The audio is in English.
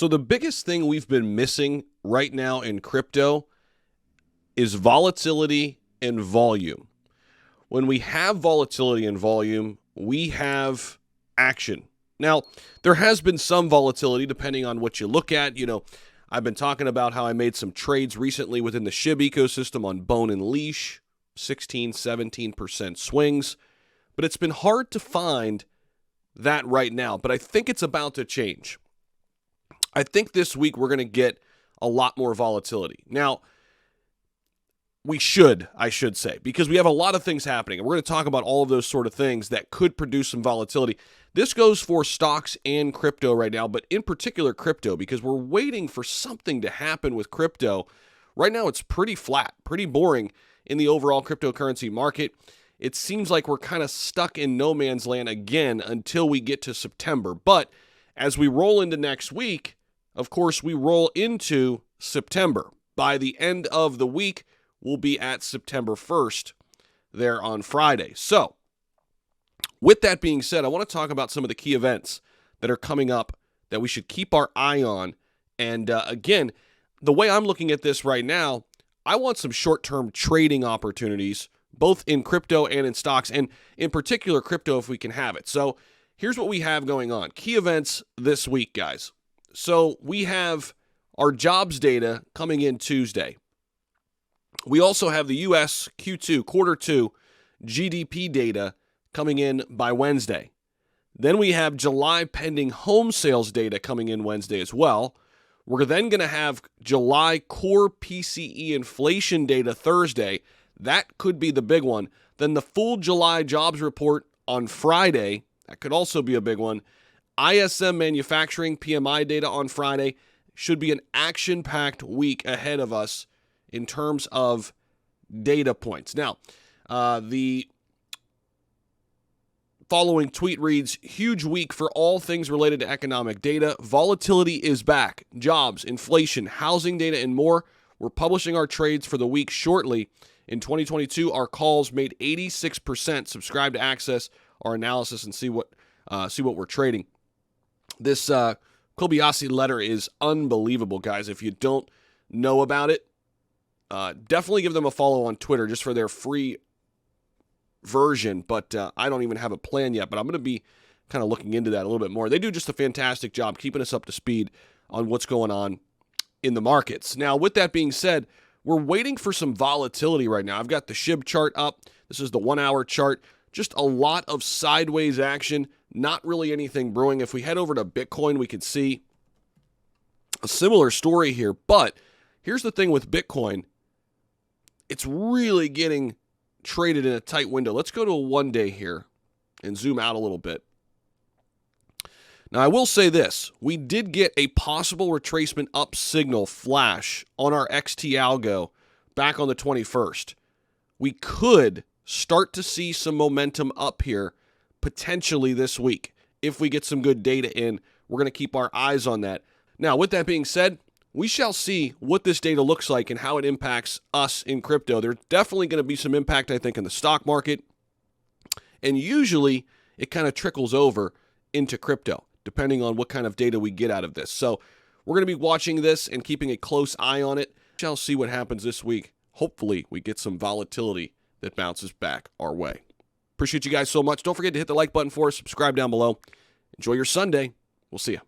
So the biggest thing we've been missing right now in crypto is volatility and volume. When we have volatility and volume, we have action. Now, there has been some volatility depending on what you look at. I've been talking about how I made some trades recently within the SHIB ecosystem on Bone and Leash, 16, 17% swings. But it's been hard to find that right now. But I think it's about to change. I think this week we're going to get a lot more volatility. Now, I should say, because we have a lot of things happening. And we're going to talk about all of those sort of things that could produce some volatility. This goes for stocks and crypto right now, but in particular crypto, because we're waiting for something to happen with crypto. Right now, it's pretty flat, pretty boring in the overall cryptocurrency market. It seems like we're kind of stuck in no man's land again until we get to September. But as we roll into next week, of course, we roll into September. By the end of the week, we'll be at September 1st there on Friday. So, with that being said, I want to talk about some of the key events that are coming up that we should keep our eye on. And again, the way I'm looking at this right now, I want some short-term trading opportunities, both in crypto and in stocks, and in particular crypto if we can have it. So here's what we have going on. Key events this week, guys. So we have our jobs data coming in Tuesday. We also have the U.S. Q2, quarter 2 GDP data coming in by Wednesday. Then we have July pending home sales data coming in Wednesday as well. We're then going to have July core PCE inflation data Thursday. That could be the big one. Then the full July jobs report on Friday. That could also be a big one. ISM manufacturing PMI data on Friday. Should be an action-packed week ahead of us in terms of data points. Now, the following tweet reads, huge week for all things related to economic data. Volatility is back. Jobs, inflation, housing data, and more. We're publishing our trades for the week shortly. In 2022, our calls made 86%. Subscribe to access our analysis and see what we're trading. This Kobayashi letter is unbelievable, guys. If you don't know about it, definitely give them a follow on Twitter just for their free version, but I don't even have a plan yet, but I'm going to be kind of looking into that a little bit more. They do just a fantastic job keeping us up to speed on what's going on in the markets. Now, with that being said, we're waiting for some volatility right now. I've got the SHIB chart up. This is the 1-hour chart. Just a lot of sideways action, not really anything brewing. If we head over to Bitcoin, we could see a similar story here, but here's the thing with Bitcoin. It's really getting traded in a tight window. Let's go to a 1-day here and zoom out a little bit. Now, I will say this. We did get a possible retracement up signal flash on our XT algo back on the 21st. We could start to see some momentum up here potentially this week. If we get some good data in, we're going to keep our eyes on that. Now, with that being said, we shall see what this data looks like and how it impacts us in crypto. There's definitely going to be some impact, I think, in the stock market. And usually, it kind of trickles over into crypto, depending on what kind of data we get out of this. So we're going to be watching this and keeping a close eye on it. We shall see what happens this week. Hopefully, we get some volatility that bounces back our way. Appreciate you guys so much. Don't forget to hit the like button for us. Subscribe down below. Enjoy your Sunday. We'll see you.